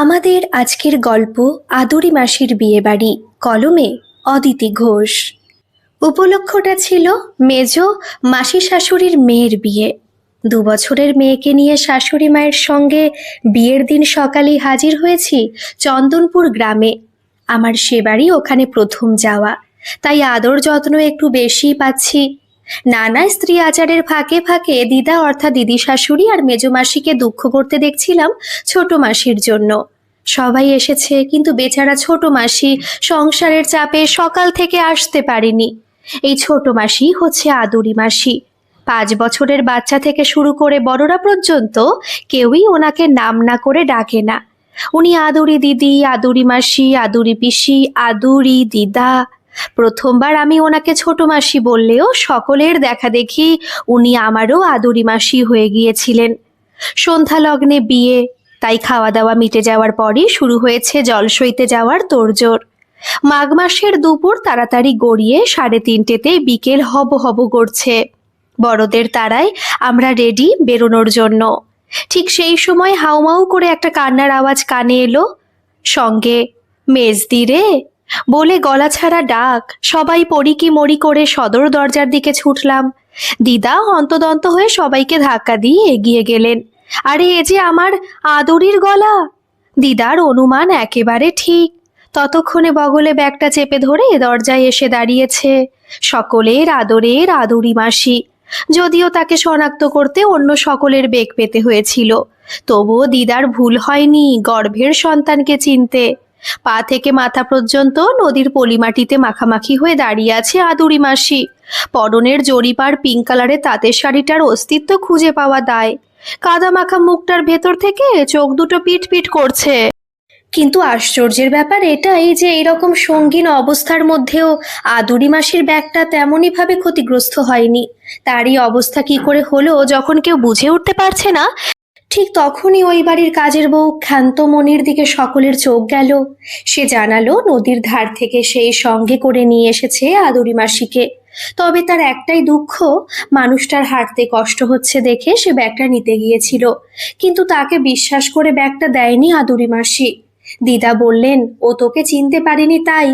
আমাদের আজকের গল্প আদুরি মাসির বিয়েবাড়ি। কলমে অদিতি ঘোষ। উপলক্ষটা ছিল মেজ মাসি শাশুড়ির মেয়ের বিয়ে। 2 বছরের মেয়েকে নিয়ে শাশুড়ি মায়ের সঙ্গে বিয়ের দিন সকালেই হাজির হয়েছি চন্দনপুর গ্রামে। আমার সে বাড়ি ওখানে প্রথম যাওয়া, তাই আদর যত্ন একটু বেশিই পাচ্ছি। নানা স্ত্রী আচারের ফাঁকে ফাঁকে দিদা অর্থাৎ দিদি শাশুড়ি আর মেজো মাসিকে দুঃখ করতে দেখছিলাম ছোট মাসির জন্য। সবাই এসেছে, কিন্তু বেচারা ছোট মাসি সংসারের চাপে সকাল থেকে আসতে পারেনি। এই ছোট মাসি হচ্ছে আদুরি মাসি। 5 বছরের বাচ্চা থেকে শুরু করে বড়রা পর্যন্ত কেউই ওনাকে নাম না করে ডাকে না। উনি আদুরি দিদি, আদুরি মাসি, আদুরি পিসি, আদুরি দিদা। প্রথমবার আমি ওনাকে ছোট মাসি বললেও সকলের দেখা দেখি উনি আমারও আদুরি মাসি হয়ে গিয়েছিলেন। সন্ধ্যা লগ্নে বিয়ে, তাই খাওয়া দাওয়া মিটে যাওয়ার পরই শুরু হয়েছে জলসইতে যাওয়ার তোড়জোড়। মাঘ মাসের দুপুর তাড়াতাড়ি গড়িয়ে 3:30তেই বিকেল হব হব করছে। বড়দের তাড়ায় আমরা রেডি বেরোনোর জন্য। ঠিক সেই সময় হাউমাউ করে একটা কান্নার আওয়াজ কানে এলো। সঙ্গে মেজদি রে বলে গলা ছাড়া ডাক। সবাই পড়ি কি মরি করে সদর দরজার দিকে ছুটলাম। দিদা হন্তদন্ত হয়ে সবাইকে ধাক্কা দিয়ে এগিয়ে গেলেন। আরে এ যে আমার আদুরির গলা! দিদার অনুমান একেবারে ঠিক। ততক্ষণে বগলে ব্যাগটা চেপে ধরে দরজায় এসে দাঁড়িয়েছে সকলের আদরের আদুরি মাসি। যদিও তাকে শনাক্ত করতে অন্য সকলের বেগ পেতে হয়েছিল, তবুও দিদার ভুল হয়নি গর্ভের সন্তানকে চিনতে। পা থেকে মাথা পর্যন্ত নদীর পলিমাটিতে মাখামাখি হয়ে দাঁড়িয়ে আছে আদুরি মাসি। পরনের জরিপার পিঙ্ক কালারের তাঁতের শাড়িটার অস্তিত্ব খুঁজে পাওয়া দায়। কাদা মাখা মুখটার ভেতর থেকে চোখ দুটো পিট পিট করছে। কিন্তু আশ্চর্যের ব্যাপার এটাই যে এইরকম সঙ্গীন অবস্থার মধ্যেও আদুরি মাসির ব্যাগটা তেমনই ভাবে ক্ষতিগ্রস্ত হয়নি। তারই অবস্থা কি করে হলো যখন কেউ বুঝে উঠতে পারছে না, ঠিক তখনই ওই বাড়ির কাজের বউ ক্ষান্তমণির দিকে সকলের চোখ গেল। সে জানালো নদীর ধার থেকে সেই সঙ্গে করে নিয়ে এসেছে আদুরি মাসিকে। তবে তার একটাই দুঃখ, মানুষটার হাঁটতে কষ্ট হচ্ছে দেখে সে ব্যাগটা নিতে গিয়েছিল, কিন্তু তাকে বিশ্বাস করে ব্যাগটা দেয়নি আদুরি মাসি। দিদা বললেন ও তোকে চিনতে পারেনি, তাই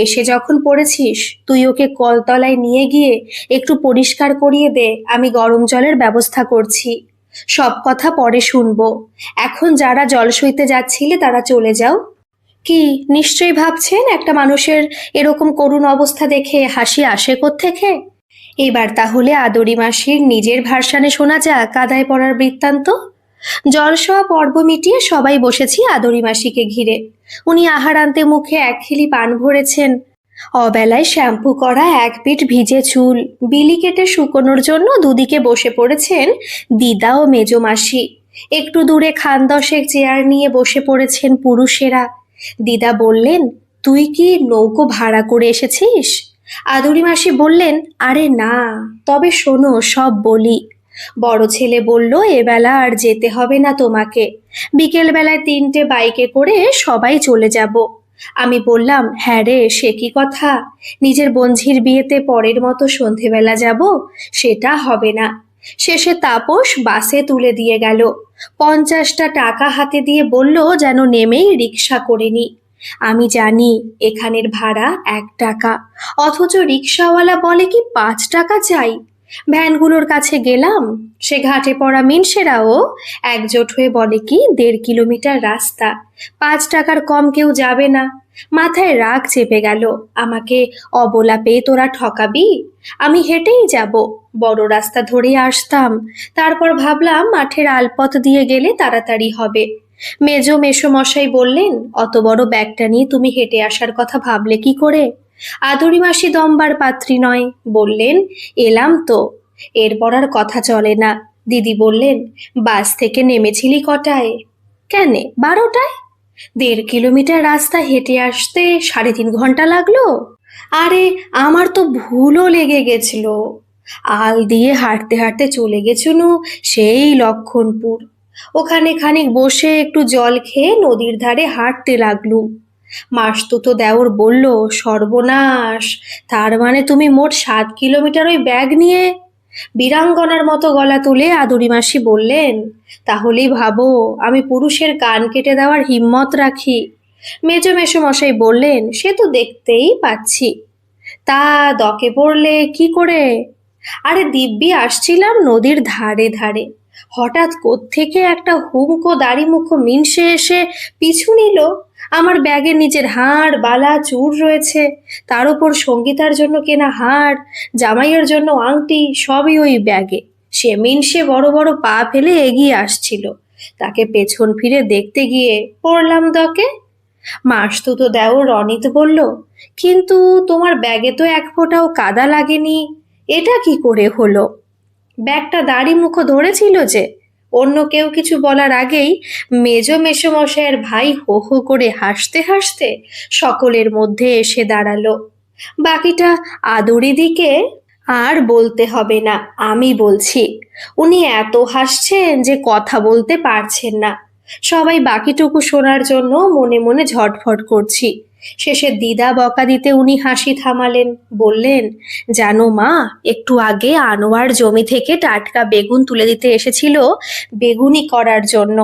এসে যখন পড়েছিস তুই ওকে কলতলায় নিয়ে গিয়ে একটু পরিষ্কার করিয়ে দে, আমি গরম জলের ব্যবস্থা করছি। সব কথা পরে শুনবো, এখন যারা জল সইতে যাচ্ছিলে তারা চলে যাও। কি নিশ্চয়ই ভাবছেন একটা মানুষের এরকম করুণ অবস্থা দেখে হাসি আসে কোত্থেকে। এবার তাহলে আদরি মাসির নিজের ভার্সানে শোনা যাক কাদায় পড়ার বৃত্তান্ত। জলসোয়া পর্ব মিটিয়ে সবাই বসেছি আদরি মাসিকে ঘিরে। উনি আহারান্তে মুখে একখিলি পান ভরেছেন। অবেলায় শ্যাম্পু করা এক পিঠ ভিজে চুল বিলি কেটে শুকোনোর জন্য দুদিকে বসে পড়েছেন দিদা ও মেজো মাসি। একটু দূরে খান 10 চেয়ার নিয়ে বসে পড়েছেন পুরুষেরা। দিদা বললেন, তুই কি নৌকো ভাড়া করে এসেছিস? আদুরি মাসি বললেন, আরে না, তবে শোনো সব বলি। বড় ছেলে বলল, এবেলা আর যেতে হবে না তোমাকে, বিকেল বেলায় 3টে বাইকে করে সবাই চলে যাব। আমি বললাম, হ্যাঁ রে, সে কি কথা, নিজের বঞ্ঝির বিয়েতে পরের মতো সন্ধেবেলা যাব? সেটা হবে না। শেষে তাপস বাসে তুলে দিয়ে গেল। 50টা টাকা হাতে দিয়ে বলল যেন নেমেই রিক্সা করে নি। আমি জানি এখানের ভাড়া 1 টাকা, অথচ রিক্সাওয়ালা বলে কি 5 টাকা চাই। ভ্যানগুলোর কাছে গেলাম, সে ঘাটে পড়া মিনসেরাও একজোট হয়ে বলে কি 1.5 কিলোমিটার রাস্তা, 5 টাকার কম কেউ যাবে না। মাথায় রাগ চেপে গেল, আমাকে অবলা পেয়ে তোরা ঠকাবি? আমি হেঁটেই যাব, বড় রাস্তা ধরে আসতাম। তারপর ভাবলাম মাঠের আলপথ দিয়ে গেলে তাড়াতাড়ি হবে। মেজো মেসোমশাই বললেন, অত বড় ব্যাগটা নিয়ে তুমি হেঁটে আসার কথা ভাবলে কি করে? আদুরি মাসি দমবার পাত্রী নয়, বললেন, এলাম তো, এরপর আর কথা চলে না। দিদি বললেন, বাস থেকে নেমেছিলি কটায়? কেন 12টায়? 1.5 কিলোমিটার রাস্তা হেঁটে আসতে 3.5 ঘন্টা লাগলো। আরে আমার তো ভুলও লেগে গেছিল, আল দিয়ে হাঁটতে হাঁটতে চলে গেছুনু সেই লক্ষণপুর। ওখানে খানিক বসে একটু জল খেয়ে নদীর ধারে হাঁটতে লাগলুম। মাসতুতো দেওর বলল, সর্বনাশ, তার মানে তুমি মোট 7 কিলোমিটার ওই ব্যাগ নিয়ে? বীরাঙ্গনার মতো গলা তুলে আদুরি মাসি বললেন, তাহলেই ভাবো আমি পুরুষের কান কেটে দেওয়ার হিম্মত রাখি। মেজো মশাই বললেন, সে তো দেখতেই পাচ্ছি। তা দকে পড়লে কি করে? আরে দিব্যি আসছিলাম নদীর ধারে ধারে, হঠাৎ কোত্থেকে একটা হুমকো দাড়িমুখো মিনসে এসে পিছু নিল। আমার ব্যাগের নিচের হাড় বালা চূড় রয়েছে, তার উপর সঙ্গীতার জন্য কেনা হাড়, জামাইয়ের জন্য আংটি, সবই ওই ব্যাগে। সে মিনসে বড় বড় পা ফেলে এগিয়ে আসছিল, তাকে পেছন ফিরে দেখতে গিয়ে পড়লাম দকে। মাসতুতো দেওর রনিত বলল, কিন্তু তোমার ব্যাগে তো এক ফোঁটাও কাদা লাগেনি, এটা কি করে হলো? ব্যাগটা দাড়ি মুখো ধরেছিল যে। অন্য কেউ কিছু বলার আগেই মেসোমশাইয়ের ভাই হো হো করে হাসতে হাসতে সকলের মধ্যে এসে দাঁড়ালো। বাকিটা আদুরি দিকে আর বলতে হবে না, আমি বলছি। উনি এত হাসছেন যে কথা বলতে পারছেন না। সবাই বাকিটুকু শোনার জন্য মনে মনে ঝটফট করছি। শেষে দিদা বকা দিতে উনি হাসি থামালেন, বললেন, জানো মা, একটু আগে আনোয়ার জমি থেকে টাটকা বেগুন তুলে দিতে এসেছিল বেগুনি করার জন্য।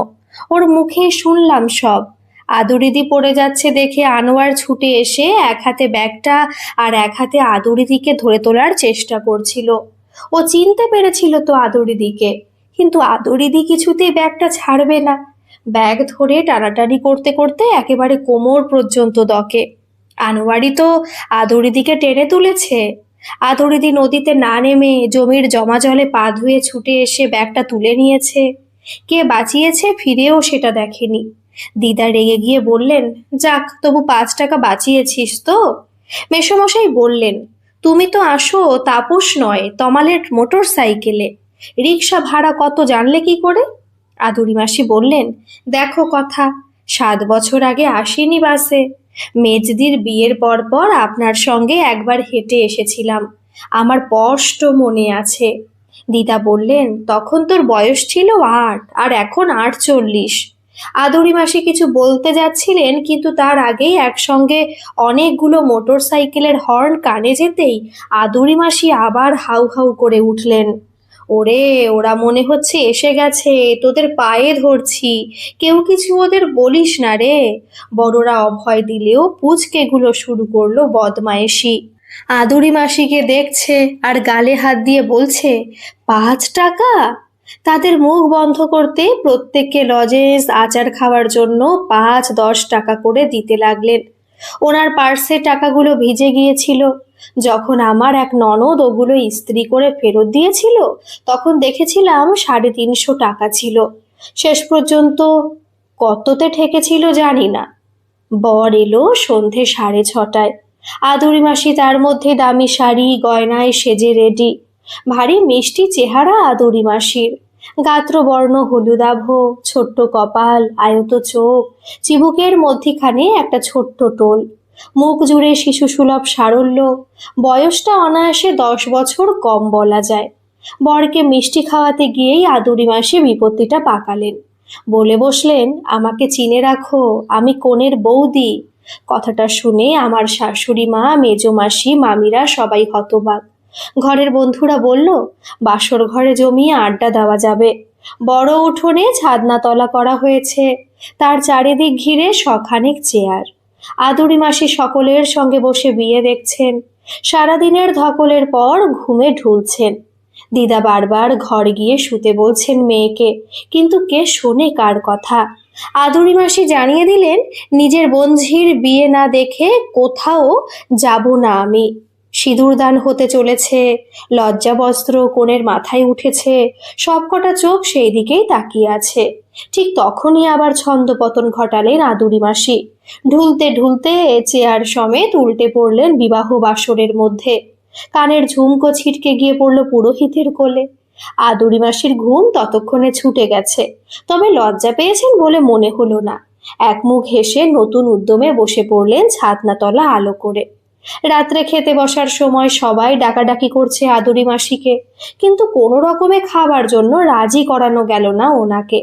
ওর মুখে শুনলাম সব। আদুরিদি পড়ে যাচ্ছে দেখে আনোয়ার ছুটে এসে এক হাতে ব্যাগটা আর এক হাতে আদুরিদিকে ধরে তোলার চেষ্টা করছিল। ও চিনতে পেরেছিল তো আদুরিদিকে, কিন্তু আদুরিদি কিছুতেই ব্যাগটা ছাড়বে না। ব্যাগ ধরে টানাটানি করতে করতে একেবারে কোমর পর্যন্ত দকে। আনোয়ারই তো আদুরিদিকে টেনে তুলেছে। আদুরিদি নদীতে না নেমে জমির জমা জলে পা ধুয়ে ছুটে এসে ব্যাগটা তুলে নিয়েছে। কে বাঁচিয়েছে ফিরেও সেটা দেখেনি। দিদা রেগে গিয়ে বললেন, যাক, তবু 5 টাকা বাঁচিয়েছিস তো। মেসোমশাই বললেন, তুমি তো আসো তাপস নয়, তমালের মোটর সাইকেলে, রিক্সা ভাড়া কত জানলে কি করে? আদুরি মাসি বললেন, দেখো কথা, 7 বছর আগে আসিনি বাসে। মেজদির বিয়ের পর আপনার সঙ্গে একবার হেঁটে এসেছিলাম, আমার স্পষ্ট মনে আছে। দিদা বললেন, তখন তোর বয়স ছিল 8 আর এখন 48। আদুরি মাসি কিছু বলতে যাচ্ছিলেন, কিন্তু তার আগেই একসঙ্গে অনেকগুলো মোটর সাইকেলের হর্ন কানে যেতেই আদুরি মাসি আবার হাউ হাউ করে উঠলেন, ওরে ওরা মনে হচ্ছে এসে গেছে, তোদের পায়ে ধরছি, কেউ কিছু ওদের বলিস না রে। বড়রা অভয় দিলেও পুচকেগুলো শুরু করলো বদমায়েশি। আদুরি মাসিকে দেখছে আর গালে হাত দিয়ে বলছে, 5 টাকা? তাদের মুখ বন্ধ করতে প্রত্যেককে লজেন্স আচার খাওয়ার জন্য 5-10 টাকা করে দিতে লাগলেন। ওনার পার্সে টাকাগুলো ভিজে গিয়েছিল। যখন আমার এক ননদ ওগুলো ইস্ত্রি করে ফেরত দিয়েছিল, তখন দেখেছিলাম 350 টাকা ছিল। শেষ পর্যন্ত কততে ঠেকেছিল জানি না। বর এলো সন্ধে 6:30টায়। আদুরি মাসি তার মধ্যে দামি শাড়ি গয়নায় সেজে রেডি। ভারী মিষ্টি চেহারা আদুরি মাসির, গাত্রবর্ণ হলুদাভ, ছোট্ট কপাল, আয়ত চোখ, চিবুকের মধ্যিখানে একটা ছোট্ট টোল, মুখ জুড়ে শিশুসুলভ সারল্য। বয়সটা অনায়াসে 10 বছর কম বলা যায়। বরকে মিষ্টি খাওয়াতে গিয়েই আদুরি মাসি বিপত্তিটা পাকালেন। বলে বসলেন, আমাকে চিনে রাখো, আমি কনের বৌদি। কথাটা শুনে আমার শাশুড়ি মা, মেজো মাসি, মামিরা সবাই হতবাক। ঘরের বন্ধুরা বলল, বাসর ঘরে জমিয়ে আড্ডা দেওয়া যাবে। বড় উঠোনে ছাদনাতলা করা হয়েছে, তার চারিদিক ঘিরে শখানেক চেয়ার। আদুরি মাসি সকলের সঙ্গে বসে বিয়ে দেখছেন। সারাদিনের ধকলের পর ঘুমে ঢুলছেন। দিদা বারবার ঘর গিয়ে শুতে বলছেন মেয়েকে, কিন্তু কে শোনে কার কথা? আদুরি মাসি জানিয়ে দিলেন, নিজের বোনঝির বিয়ে না দেখে কোথাও যাব না আমি। সিঁদুরদান হতে চলেছে, লজ্জাবস্ত্র কনের মাথায় উঠেছে, সবকটা চোখ সেই দিকেই তাকিয়ে আছে। ঠিক তখনই আবার ছন্দপতন ঘটালেন আদুরি মাসি। ঢুলতে ঢুলতে চেয়ার সমেত উল্টে পড়লেন বিবাহ বাসরের মধ্যে। কানের ঝুমকো ছিটকে গিয়ে পড়ল পুরোহিতের কোলে। আদুরি মাসির ঘুম ততক্ষণে ছুটে গেছে, তবে লজ্জা পেয়েছেন বলে মনে হলো না। এক মুখ হেসে নতুন উদ্যমে বসে পড়লেন ছাদনাতলা আলো করে। রাত্রে খেতে বসার সময় সবাই ডাকাডাকি করছে আদুরি মাসিকে, কিন্তু কোনো রকমে খাবার জন্য রাজি করানো গেল না ওনাকে।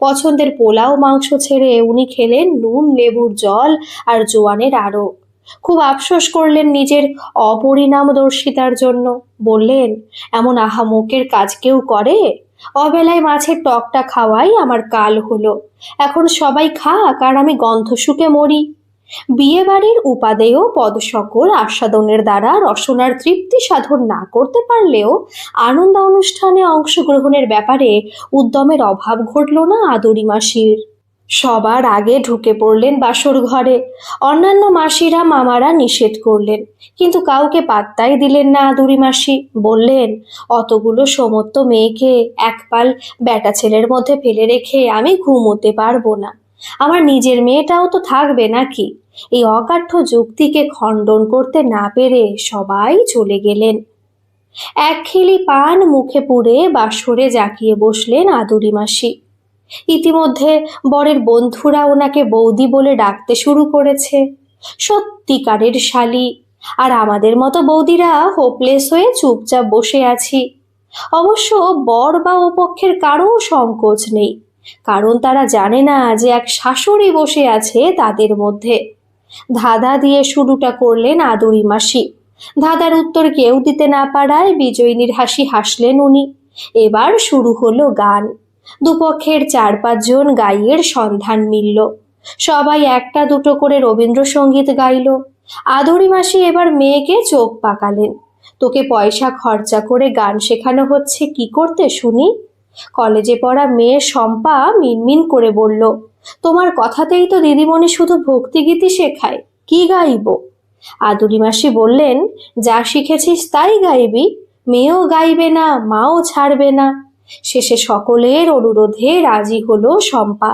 পছন্দের পোলাও মাংস ছেড়ে উনি খেলেন নুন লেবুর জল আর জোয়ানের আড়ক। খুব আফসোস করলেন নিজের অপরিণামদর্শিতার জন্য। বললেন, এমন আহামুকের কাজ কেউ করে? অবেলায় মাছের টকটা খাওয়াই আমার কাল হলো। এখন সবাই খাক আর আমি গন্ধ শুকে মরি। বিয়ে বাড়ির উপাদেয় পদসকল আস্বাদনের দ্বারা রসনার তৃপ্তি সাধন না করতে পারলেও আনন্দ অনুষ্ঠানে অংশগ্রহণের ব্যাপারে উদ্যমের অভাব ঘটল না আদুরি মাসির। সবার আগে ঢুকে পড়লেন বাসর ঘরে। অন্যান্য মাসিরা মামারা নিষেধ করলেন, কিন্তু কাউকে পাত্তাই দিলেন না আদুরি মাসি। বললেন, অতগুলো সমস্ত মেয়েকে একপাল বেটা ছেলের মধ্যে ফেলে রেখে আমি ঘুমোতে পারবো না। আমার নিজের মেয়েটাও তো থাকবে নাকি? এই অকাঠ্য যুক্তিকে খণ্ডন করতে না পেরে সবাই চলে গেলেন। এক খিলি পান মুখে পুরে বাসরে জাকিয়ে বসলেন আদুরি মাসি। ইতিমধ্যে বরের বন্ধুরা ওনাকে বৌদি বলে ডাকতে শুরু করেছে। সত্যিকারের শালি। আর আমাদের মতো বৌদিরা হোপলেস হয়ে চুপচাপ বসে আছি। অবশ্য বর বা ওপক্ষের কারো সংকোচ নেই, কারণ তারা জানে না যে এক শাশুড়ি বসে আছে তাদের মধ্যে। ধাঁধা দিয়ে শুরুটা করলেন আদুরি মাসি। ধাঁধার উত্তর কেউ দিতে না পারায় বিজয়িনীর হাসি হাসলেন উনি। এবার শুরু হলো গান। দুপক্ষের 4-5 জন গাইয়ের সন্ধান মিলল। সবাই একটা দুটো করে রবীন্দ্রসঙ্গীত গাইল। আদুরি মাসি এবার মেয়েকে চোখ পাকালেন। তোকে পয়সা খরচা করে গান শেখানো হচ্ছে কি করতে শুনি? কলেজে পড়া মেয়ে শম্পা মিনমিন করে বলল, তোমার কথাতেই তো দিদিমণি শুধু ভক্তিগীতি শেখায়, কি গাইব? আদুরি মাসি বললেন, যা শিখেছিস তাই গাইবি। মেয়েও গাইবে না, মাও ছাড়বে না। শেষে সকলের অনুরোধে রাজি হলো শম্পা।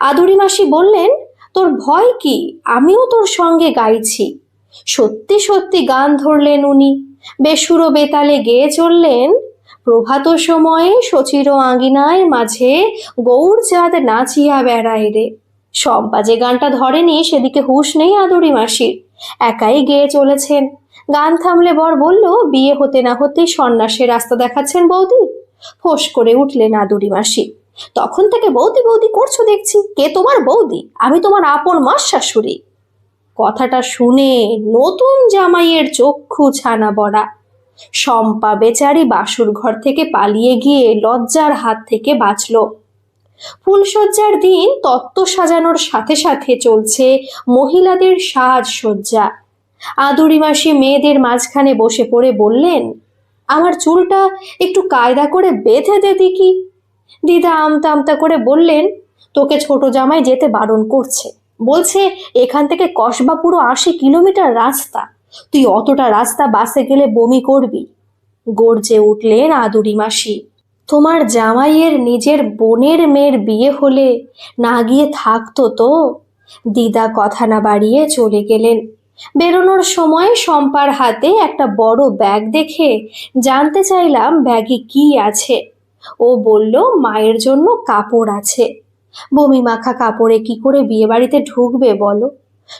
আদুরি মাসি বললেন, তোর ভয় কি? আমিও তোর সঙ্গে গাইছি। সত্যি সত্যি গান ধরলেন উনি। বেসুরো বেতালে গেয়ে চললেন, প্রভাত সময়ে শচির আঙিনায় মাঝে গৌরচাঁদ নাচিয়া বেড়ায় রে। শম্পা যে গানটা ধরেনি সেদিকে হুঁশ নেই আদুরি মাসির, একাই গেয়ে চলেছেন। গান থামলে বর বলল, বিয়ে হতে না হতেই সন্ন্যাসের রাস্তা দেখাচ্ছেন বৌদি। ফোঁস করে উঠলেন আদুরি মাসি। তখন থেকে বৌদি বৌদি করছো দেখছি। কে তোমার বৌদি? আমি তোমার আপন মাস শাশুড়ি। কথাটা শুনে নতুন জামাইয়ের চক্ষু ছানা বড়া। শম্পা বেচারি বাসুর ঘর থেকে পালিয়ে গিয়ে লজ্জার হাত থেকে বাঁচল। ফুলসজ্জার দিন তত্ত্ব সাজানোর সাথে সাথে চলছে মহিলাদের সাজসজ্জা। আদুরি মাসি মেয়েদের মাঝখানে বসে পড়ে বললেন, আমার চুলটা একটু কায়দা করে বেঁধে দে দেখি। দিদা আমতা আমতা করে বললেন, তোকে ছোট জামাই যেতে বারণ করছে, বলছে এখান থেকে কসবা পুরো 80 কিলোমিটার রাস্তা, তুই অতটা রাস্তা বাসে গেলে বমি করবি। গর্জে উঠলেন আদুরি মাসি, তোমার জামাইয়ের নিজের বোনের মেয়ের বিয়ে হলে না গিয়ে থাকতো তো। দিদা কথা না বাড়িয়ে চলে গেলেন। বেরোনোর সময় শম্পার হাতে একটা বড় ব্যাগ দেখে জানতে চাইলাম ব্যাগে কি আছে। ও বলল, মায়ের জন্য কাপড় আছে। বমি মাখা কাপড়ে কি করে বিয়ে বাড়িতে ঢুকবে বলো?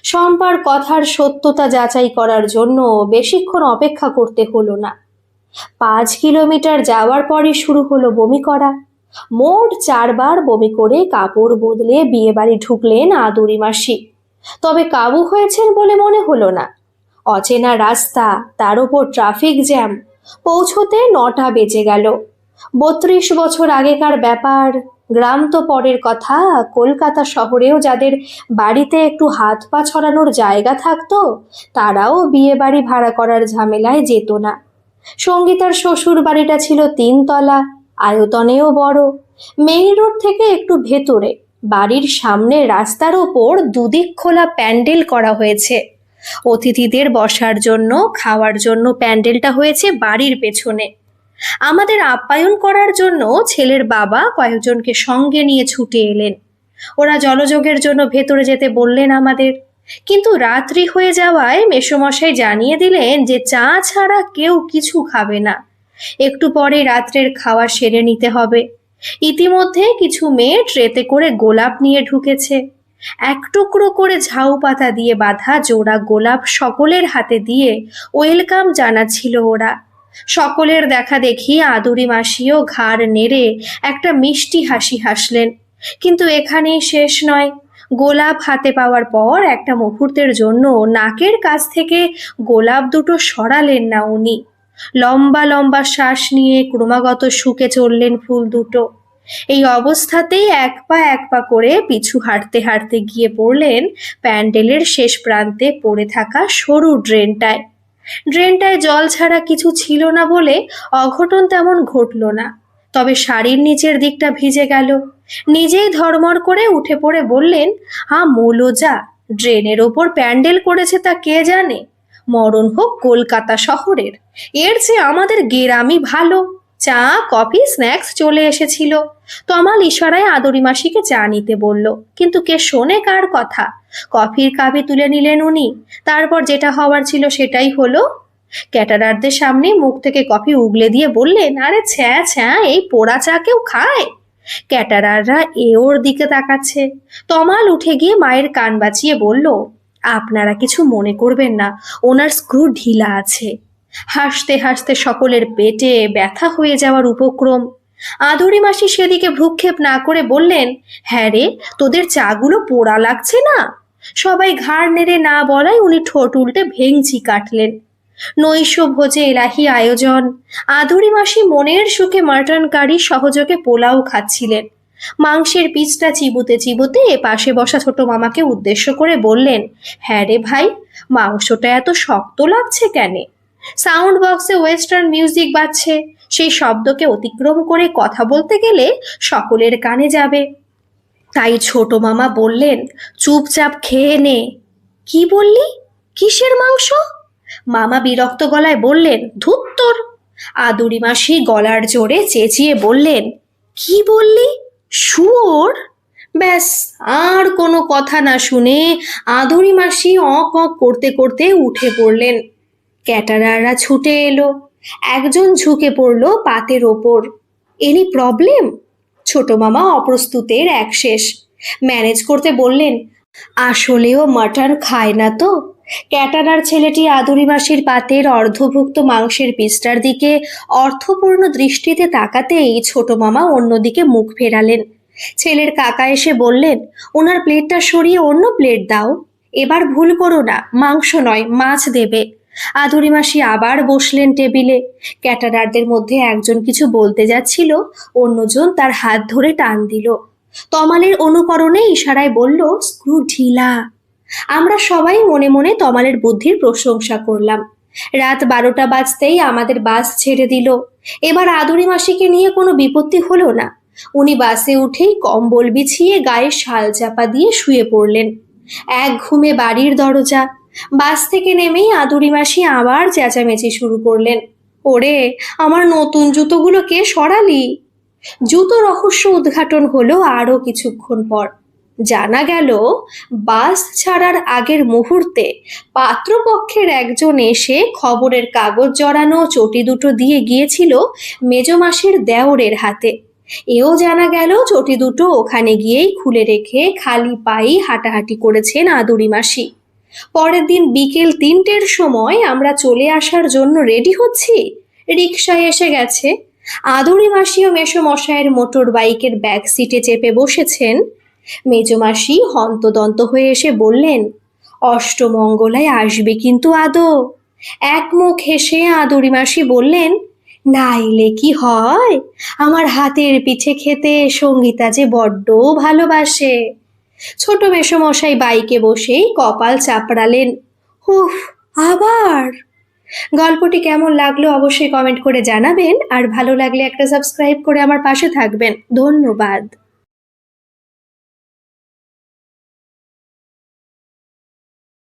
শম্পার কথার সত্যতা যাচাই করার জন্য বেশিক্ষণ অপেক্ষা করতে হলো না। 5 কিলোমিটার যাওয়ার পরই শুরু হলো বমি করা। মোট 4 বার বমি করে কাপড় বদলে বিয়ে বাড়ি ঢুকলেন আদুরি মাসি। তবে কাবু হয়েছেন বলে মনে হলো না। অচেনা রাস্তা, তার উপর ট্রাফিক জ্যাম। পৌঁছতে 9টা বেজে গেল। 32 বছর আগেকার ব্যাপার। গ্রাম তো পরের কথা। কলকাতা শহরেও যাদের বাড়িতে একটু হাত পা ছড়ানোর জায়গা থাকতো তারাও বিয়ে বাড়ি ভাড়া করার ঝামেলায় যেত না। সঙ্গীতার শ্বশুর বাড়িটা ছিল 3 তলা, আয়তনেও বড়। মেইন রোড থেকে একটু ভেতরে। বাড়ির সামনে রাস্তার ওপর দুদিক খোলা প্যান্ডেল করা হয়েছে। অতিথিদের বসার জন্য, খাওয়ার জন্য প্যান্ডেলটা হয়েছে বাড়ির পেছনে। আমাদের আপ্যায়ন করার জন্য ছেলের বাবা কয়েকজনকে সঙ্গে নিয়ে ছুটে এলেন। ওরা জলযোগের জন্য ভেতরে যেতে বললেন আমাদের, কিন্তু রাত্রি হয়ে যাওয়ায় মেসোমশাই জানিয়ে দিলেন যে চা ছাড়া কেউ কিছু খাবে না। একটু পরে রাত্রের খাওয়া সেরে নিতে হবে। ইতিমধ্যে কিছু মেয়ে ট্রেতে করে গোলাপ নিয়ে ঢুকেছে। এক টুকরো করে ঝাউ পাতা দিয়ে বাঁধা জোড়া গোলাপ সকলের হাতে দিয়ে ওয়েলকাম জানাচ্ছিল ওরা। সকলের দেখা দেখি আদুরি মাসিও ঘাড় নেড়ে একটা মিষ্টি হাসি হাসলেন। কিন্তু এখানেই শেষ নয়। গোলাপ হাতে পাওয়ার পর একটা মুহূর্তের জন্য নাকের কাছ থেকে গোলাপ দুটো সরালেন না উনি। লম্বা লম্বা শ্বাস নিয়ে ক্রমাগত শুকে চললেন ফুল দুটো। এই অবস্থাতেই এক পা করে পিছু হাঁটতে হাঁটতে গিয়ে পড়লেন প্যান্ডেলের শেষ প্রান্তে পড়ে থাকা সরু ড্রেনটায়। ড্রেনটায় জল ছাড়া কিছু ছিল না বলে অঘটন তেমন ঘটল না, তবে শাড়ির নিচের দিকটা ভিজে গেল। নিজেই ধড়মড় করে উঠে পড়ে বললেন, মৌলজা, ড্রেনের ওপর প্যান্ডেল করেছে তা কে জানে। মরণ হোক কলকাতা শহরের, এর চেয়ে আমাদের গ্রামই ভালো। চা কফি স্ন্যাক্স চলে এসেছিল। তমাল ইশারায় আদরি মাসিকে চা নিতে বলল, কিন্তু কে শোনে কার কথা। কফির কাপে তুলে নিলেন উনি। তারপর যেটা হওয়ার ছিল সেটাই হলো। ক্যাটারারদের সামনে মুখ থেকে কফি উগলে দিয়ে বললেন, আরে ছ্যা ছ্যা, এই পোড়া চা কেউ খায়? ক্যাটারাররা ওর দিকে তাকাচ্ছে। তমাল উঠে গিয়ে মায়ের কান বাঁচিয়ে বলল, আপনারা কিছু মনে করবেন না, ওনার স্ক্রু ঢিলা আছে। হাসতে হাসতে সকলের পেটে ব্যথা হয়ে যাওয়ার উপক্রম। আদুরি মাসি সেদিকে ভ্রুক্ষেপ না করে বললেন, হ্যাঁ রে, তোদের চাগুলো পোড়া লাগছে না? সবাই ঘাড় নেড়ে না বলায় উনি ঠোঁট উল্টে ভেঙচি কাটলেন। নৈশ ভোজে এলাহি আয়োজন। আদুরি মাসি মনের সুখে মাটন কারি সহযোগে পোলাও খাচ্ছিলেন। মাংসের পিসটা চিবুতে চিবুতে পাশে বসা ছোট মামাকে উদ্দেশ্য করে বললেন, হ্যাঁ রে ভাই, মাংসটা এত শক্ত লাগছে কেন? সাউন্ড বক্সে ওয়েস্টার্ন মিউজিক বাজছে, সেই শব্দকে অতিক্রম করে কথা বলতে গেলে সকলের কানে যাবে। তাই ছোট মামা বললেন, চুপচাপ খেয়ে নে। কি বললি? কিসের মাংস? মামা বিরক্ত গলায় বললেন, ধুত্তর। আদুরি মাসি গলার জোরে চেঁচিয়ে বললেন, কি বললি? শুয়োর? ব্যাস, আর কোনো কথা না শুনে আদুরি মাসি অক অক করতে করতে উঠে পড়লেন। ক্যাটারাররা ছুটে এলো। একজন ঝুঁকে পড়ল পাতের ওপর। Any problem? ছোট মামা অপ্রস্তুতের এক শেষ। ম্যানেজ করতে বললেন, আসলেও মাটন খায় না তো। ক্যাটারার ছেলেটি আদুরি মাসির পাতের অর্ধভুক্ত মাংসের পিসটার দিকে অর্থপূর্ণ দৃষ্টিতে তাকাতেই ছোট মামা অন্যদিকে মুখ ফেরালেন। ছেলের কাকা এসে বললেন, ওনার প্লেটটা সরিয়ে অন্য প্লেট দাও। এবার ভুল করো না, মাংস নয় মাছ দেবে। আদুরি মাসি আবার বসলেন টেবিলে। ক্যাটারারদের মধ্যে একজন কিছু বলতে যাচ্ছিল, অন্যজন তার হাত ধরে টান দিল। তমালের অনুকরণে ইশারায় বলল, স্ক্রু ঢিলা। আমরা সবাই মনে মনে তমালের বুদ্ধির প্রশংসা করলাম। রাত 12টা বাজতেই আমাদের বাস ছেড়ে দিল। এবার আদুরি মাসিকে নিয়ে কোনো বিপত্তি হলো না। উনি বাসে উঠেই কম্বল বিছিয়ে গায়ে শাল চাপা দিয়ে শুয়ে পড়লেন। এক ঘুমে বাড়ির দরজা। বাস থেকে নেমেই আদুরি মাসি আবার চেঁচামেচি শুরু করলেন, ওরে, আমার নতুন জুতোগুলো কে সরালি? জুতো রহস্য উদ্ঘাটন হলো আরও কিছুক্ষণ পর। জানা গেল, বাস ছাড়ার আগের মুহূর্তে পাত্রপক্ষের একজন এসে খবরের কাগজ জড়ানো চটি দুটো দিয়ে গিয়েছিল মেজমাসির দেওরের হাতে। এও জানা গেল, চটি দুটো ওখানে গিয়েই খুলে রেখে খালি পায়েই হাঁটাহাঁটি করেছেন আদুরি মাসি। পরের দিন বিকেল 3টের সময় আমরা চলে আসার জন্য রেডি হচ্ছি, রিকশায় এসে গেছে। আদুরি মাসি ও মেসোমশাইয়ের মোটর বাইকের ব্যাক সিটে চেপে বসেছেন। মেজমাসি হন্তদন্ত হয়ে এসে বললেন, অষ্টমঙ্গলায় আসবে কিন্তু আদৌ। এক মুখ হেসে আদুরি মাসি বললেন, না এলে কি হয়, আমার হাতের পিঠে খেতে সঙ্গীতা যে বড্ড ভালোবাসে। ছোট মেসোমশাই বাইকে বসেই কপাল চাপড়ালেন, উফ, আবার। গল্পটি কেমন লাগলো অবশ্যই কমেন্ট করে জানাবেন, আর ভালো লাগলে একটা সাবস্ক্রাইব করে আমার পাশে থাকবেন। ধন্যবাদ।